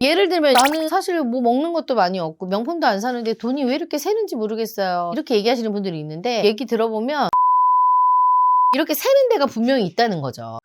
예를 들면 나는 사실 뭐 먹는 것도 많이 없고 명품도 안 사는데 돈이 왜 이렇게 새는지 모르겠어요. 이렇게 얘기하시는 분들이 있는데 얘기 들어보면 이렇게 새는 데가 분명히 있다는 거죠.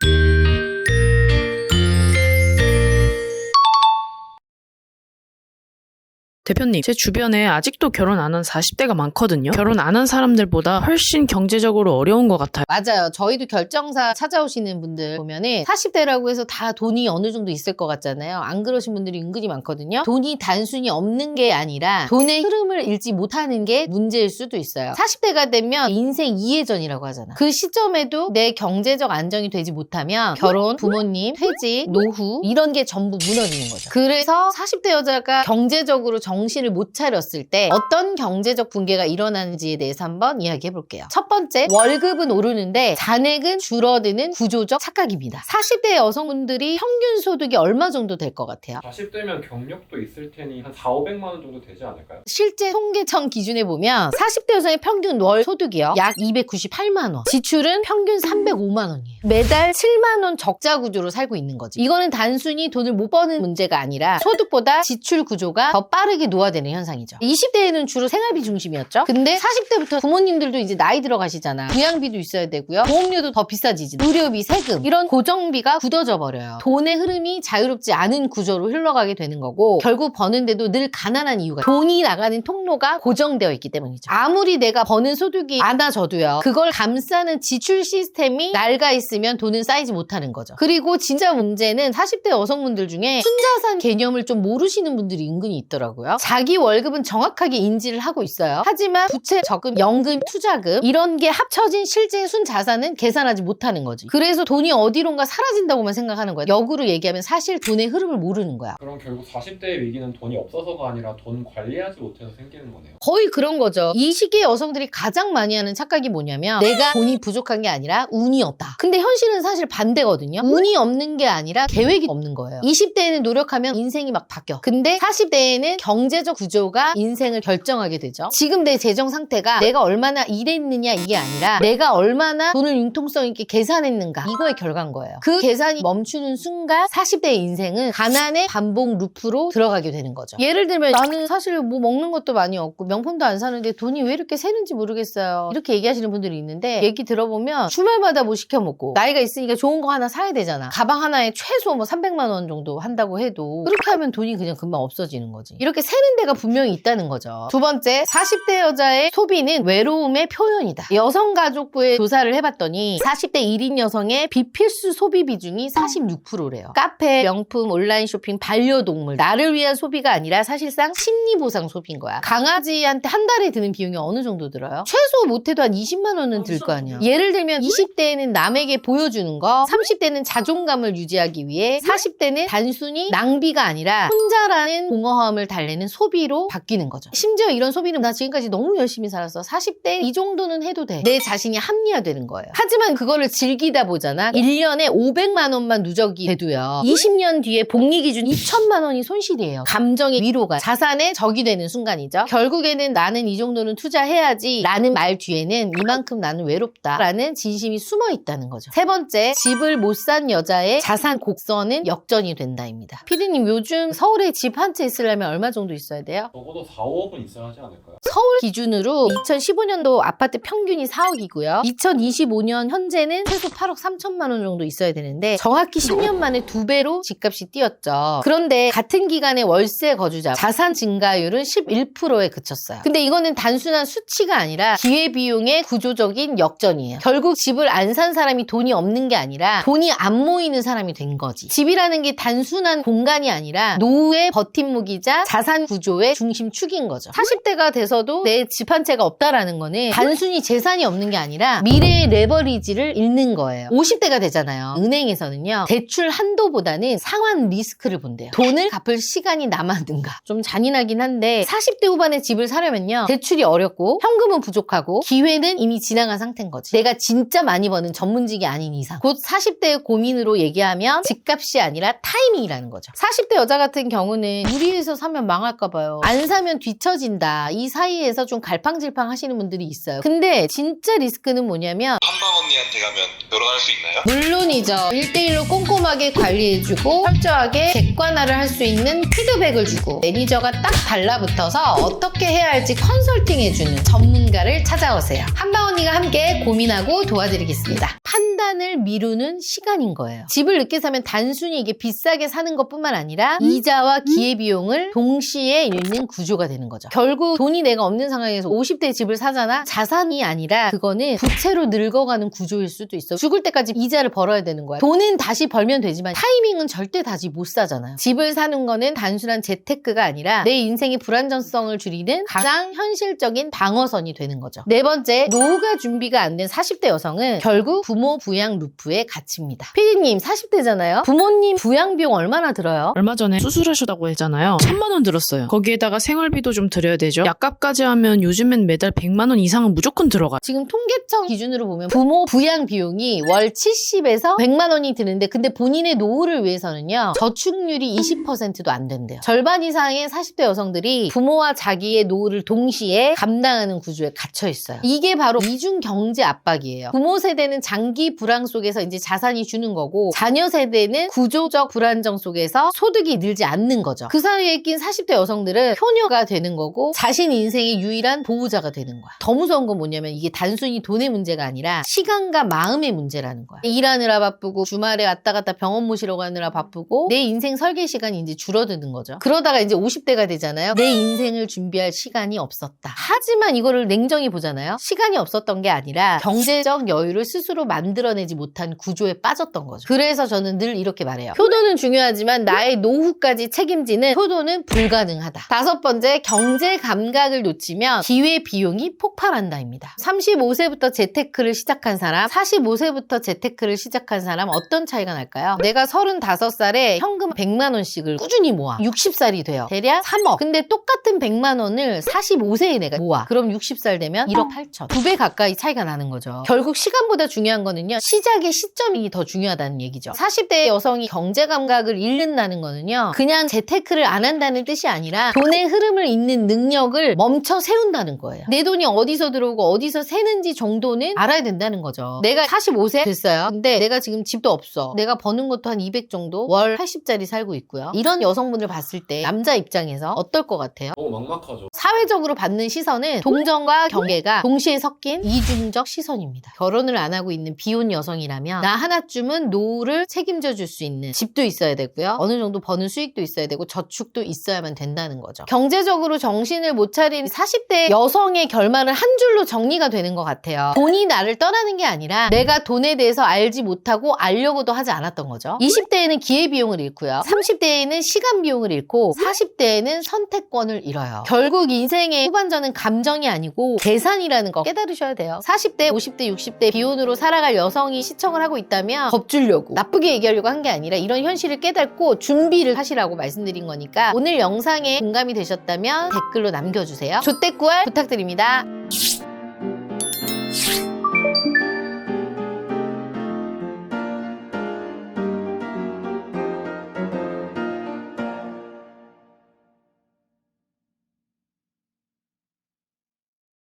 대표님, 제 주변에 아직도 결혼 안 한 40대가 많거든요. 결혼 안 한 사람들보다 훨씬 경제적으로 어려운 것 같아요. 맞아요. 저희도 결정사 찾아오시는 분들 보면은 40대라고 해서 다 돈이 어느 정도 있을 것 같잖아요. 안 그러신 분들이 은근히 많거든요. 돈이 단순히 없는 게 아니라 돈의 흐름을 읽지 못하는 게 문제일 수도 있어요. 40대가 되면 인생 2회전이라고 하잖아. 그 시점에도 내 경제적 안정이 되지 못하면 결혼, 부모님, 퇴직, 노후 이런 게 전부 무너지는 거죠. 그래서 40대 여자가 경제적으로 정신을 못 차렸을 때 어떤 경제적 붕괴가 일어나는지에 대해서 한번 이야기해 볼게요. 첫 번째, 월급은 오르는데 잔액은 줄어드는 구조적 착각입니다. 40대 여성분들이 평균 소득이 얼마 정도 될 것 같아요? 40대면 경력도 있을 테니 한 4, 500만 원 정도 되지 않을까요? 실제 통계청 기준에 보면 40대 여성의 평균 월 소득이요. 약 298만 원. 지출은 평균 305만 원이에요. 매달 7만 원 적자 구조로 살고 있는 거지. 이거는 단순히 돈을 못 버는 문제가 아니라 소득보다 지출 구조가 더 빠르게 노화되는 현상이죠. 20대에는 주로 생활비 중심이었죠. 근데 40대부터 부모님들도 이제 나이 들어가시잖아. 부양비도 있어야 되고요. 보험료도 더 비싸지지. 의료비, 세금 이런 고정비가 굳어져 버려요. 돈의 흐름이 자유롭지 않은 구조로 흘러가게 되는 거고 결국 버는데도 늘 가난한 이유가 돈이 나가는 통로가 고정되어 있기 때문이죠. 아무리 내가 버는 소득이 많아져도요. 그걸 감싸는 지출 시스템이 낡아 있으면 돈은 쌓이지 못하는 거죠. 그리고 진짜 문제는 40대 여성분들 중에 순자산 개념을 좀 모르시는 분들이 은근히 있더라고요. 자기 월급은 정확하게 인지를 하고 있어요. 하지만 부채, 적금, 연금, 투자금 이런 게 합쳐진 실제 순자산은 계산하지 못하는 거지. 그래서 돈이 어디론가 사라진다고만 생각하는 거야. 역으로 얘기하면 사실 돈의 흐름을 모르는 거야. 그럼 결국 40대의 위기는 돈이 없어서가 아니라 돈 관리하지 못해서 생기는 거네요. 거의 그런 거죠. 이 시기에 여성들이 가장 많이 하는 착각이 뭐냐면 내가 돈이 부족한 게 아니라 운이 없다. 근데 현실은 사실 반대거든요. 운이 없는 게 아니라 계획이 없는 거예요. 20대에는 노력하면 인생이 막 바뀌어. 근데 40대에는 경제적 구조가 인생을 결정하게 되죠. 지금 내 재정 상태가 내가 얼마나 일했느냐 이게 아니라 내가 얼마나 돈을 융통성 있게 계산했는가 이거의 결과인 거예요. 그 계산이 멈추는 순간 40대의 인생은 가난의 반복 루프로 들어가게 되는 거죠. 예를 들면 나는 사실 뭐 먹는 것도 많이 없고 명품도 안 사는데 돈이 왜 이렇게 새는지 모르겠어요. 이렇게 얘기하시는 분들이 있는데 얘기 들어보면 주말마다 뭐 시켜 먹고 나이가 있으니까 좋은 거 하나 사야 되잖아. 가방 하나에 최소 뭐 300만 원 정도 한다고 해도 그렇게 하면 돈이 그냥 금방 없어지는 거지. 이렇게 새는 데가 분명히 있다는 거죠. 두 번째, 40대 여자의 소비는 외로움의 표현이다. 여성가족부에 조사를 해봤더니 40대 1인 여성의 비필수 소비 비중이 46%래요. 카페, 명품, 온라인 쇼핑, 반려동물 나를 위한 소비가 아니라 사실상 심리보상 소비인 거야. 강아지한테 한 달에 드는 비용이 어느 정도 들어요? 최소 못해도 한 20만 원은 들 거 아니야. 예를 들면 20대에는 남에게 보여주는 거, 30대는 자존감을 유지하기 위해, 40대는 단순히 낭비가 아니라 혼자라는 공허함을 달래는 소비로 바뀌는 거죠. 심지어 이런 소비는 나 지금까지 너무 열심히 살았어. 40대 이 정도는 해도 돼. 내 자신이 합리화되는 거예요. 하지만 그거를 즐기다 보잖아. 1년에 500만 원만 누적이 돼도요. 20년 뒤에 복리 기준 2천만 원이 손실이에요. 감정의 위로가 자산에 적이 되는 순간이죠. 결국에는 나는 이 정도는 투자해야지 라는 말 뒤에는 이만큼 나는 외롭다 라는 진심이 숨어 있다는 거죠. 세 번째, 집을 못 산 여자의 자산 곡선은 역전이 된다입니다. 피디님, 요즘 서울에 집 한 채 있으려면 얼마 정도 있어야 돼요? 적어도 4, 5억은 있어야 하지 않을까요? 서울 기준으로 2015년도 아파트 평균이 4억이고요. 2025년 현재는 최소 8억 3천만 원 정도 있어야 되는데 정확히 10년 만에 2배로 집값이 뛰었죠. 그런데 같은 기간에 월세 거주자 자산 증가율은 11%에 그쳤어요. 근데 이거는 단순한 수치가 아니라 기회비용의 구조적인 역전이에요. 결국 집을 안 산 사람이 돈이 없는 게 아니라 돈이 안 모이는 사람이 된 거지. 집이라는 게 단순한 공간이 아니라 노후의 버팀목이자 자산 구조의 중심축인 거죠. 40대가 돼서도 내 집 한 채가 없다라는 거는 단순히 재산이 없는 게 아니라 미래의 레버리지를 잃는 거예요. 50대가 되잖아요. 은행에서는요. 대출 한도보다는 상환 리스크를 본대요. 돈을 갚을 시간이 남았는가. 좀 잔인하긴 한데 40대 후반에 집을 사려면요. 대출이 어렵고 현금은 부족하고 기회는 이미 지나간 상태인 거지. 내가 진짜 많이 버는 전문직이 아닌 이상. 곧 40대의 고민으로 얘기하면 집값이 아니라 타이밍이라는 거죠. 40대 여자 같은 경우는 무리해서 사면 망할 당할까봐요. 안 사면 뒤처진다. 이 사이에서 좀 갈팡질팡 하시는 분들이 있어요. 근데 진짜 리스크는 뭐냐면 한방 언니한테 가면 결혼할 수 있나요? 물론이죠. 1대1로 꼼꼼하게 관리해주고 철저하게 객관화를 할 수 있는 피드백을 주고 매니저가 딱 달라붙어서 어떻게 해야 할지 컨설팅해주는 전문가를 찾아오세요. 한방 언니가 함께 고민하고 도와드리겠습니다. 판단을 미루는 시간인 거예요. 집을 늦게 사면 단순히 이게 비싸게 사는 것뿐만 아니라 이자와 기회비용을 동시에 잃는 구조가 되는 거죠. 결국 돈이 내가 없는 상황에서 50대 집을 사잖아? 자산이 아니라 그거는 부채로 늙어가는 구조일 수도 있어. 죽을 때까지 이자를 벌어야 되는 거야. 돈은 다시 벌면 되지만 타이밍은 절대 다시 못 사잖아요. 집을 사는 거는 단순한 재테크가 아니라 내 인생의 불안정성을 줄이는 가장 현실적인 방어선이 되는 거죠. 네 번째, 노후가 준비가 안 된 40대 여성은 결국 부모 부양 루프에 갇힙니다. 피디님 40대잖아요. 부모님 부양 비용 얼마나 들어요? 얼마 전에 수술하셨다고 했잖아요. 1,000만 원 들었어요. 거기에다가 생활비도 좀 드려야 되죠. 약값까지 하면 요즘엔 매달 100만 원 이상은 무조건 들어가요. 지금 통계청 기준으로 보면 부모 부양 비용이 월 70에서 100만 원이 드는데 근데 본인의 노후를 위해서는요. 저축률이 20%도 안 된대요. 절반 이상의 40대 여성들이 부모와 자기의 노후를 동시에 감당하는 구조에 갇혀 있어요. 이게 바로 이중 경제 압박이에요. 부모 세대는 장기 불황 속에서 이제 자산이 주는 거고 자녀 세대는 구조적 불안정 속에서 소득이 늘지 않는 거죠. 그 사이에 낀 40대 여성들은 효녀가 되는 거고 자신 인생의 유일한 보호자가 되는 거야. 더 무서운 건 뭐냐면 이게 단순히 돈의 문제가 아니라 시간과 마음의 문제라는 거야. 일하느라 바쁘고 주말에 왔다 갔다 병원 모시러 가느라 바쁘고 내 인생 설계 시간이 이제 줄어드는 거죠. 그러다가 이제 50대가 되잖아요. 내 인생을 준비할 시간이 없었다. 하지만 이거를 냉정히 보잖아요. 시간이 없었던 게 아니라 경제적 여유를 스스로 만들어내지 못한 구조에 빠졌던 거죠. 그래서 저는 늘 이렇게 말해요. 효도는 중요하지만 나의 노후까지 책임지는 효도는 불가능하다. 다섯 번째, 경제 감각을 놓치면 기회 비용이 폭발한다입니다. 35세부터 재테크를 시작한 사람, 45세부터 재테크를 시작한 사람 어떤 차이가 날까요? 내가 35살에 현금 100만 원씩을 꾸준히 모아. 60살이 돼요. 대략 3억. 근데 똑같은 100만 원을 45세에 내가 모아. 그럼 60살 되면 1억 8천. 2배 가까이 차이가 나는 거죠. 결국 시간보다 중요한 거는요. 시작의 시점이 더 중요하다는 얘기죠. 40대 여성이 경제 감각을 잃는다는 거는요. 그냥 재테크를 안 한다는 뜻이 아니라 돈의 흐름을 잇는 능력을 멈춰 세운다는 거예요. 내 돈이 어디서 들어오고 어디서 새는지 정도는 알아야 된다는 거죠. 내가 45세 됐어요. 근데 내가 지금 집도 없어. 내가 버는 것도 한 200 정도, 월 80짜리 살고 있고요. 이런 여성분을 봤을 때 남자 입장에서 어떨 것 같아요? 너무 막막하죠. 사회적으로 받는 시선은 동정과 경계가 동시에 섞인 이중적 시선입니다. 결혼을 안 하고 있는 비혼 여성이라면 나 하나쯤은 노후를 책임져 줄 수 있는 집도 있어야 되고요. 어느 정도 버는 수익도 있어야 되고 저축도 있어야만 된다는 거죠. 경제적으로 정신을 못 차린 40대 여성의 결말은 한 줄로 정리가 되는 것 같아요. 돈이 나를 떠나는 게 아니라 내가 돈에 대해서 알지 못하고 알려고도 하지 않았던 거죠. 20대에는 기회비용을 잃고요. 30대에는 시간비용을 잃고 40대에는 선택권을 잃어요. 결국 인생의 후반전은 감정이 아니고 계산이라는 거 깨달으셔야 돼요. 40대, 50대, 60대 비혼으로 살아갈 여성이 시청을 하고 있다면 겁주려고 나쁘게 얘기하려고 한 게 아니라 이런 현실을 깨닫고 준비를 하시라고 말씀드린 거니까 오늘 영상에 공감이 되셨다면 댓글로 남겨주세요. 조댓구알 부탁드립니다.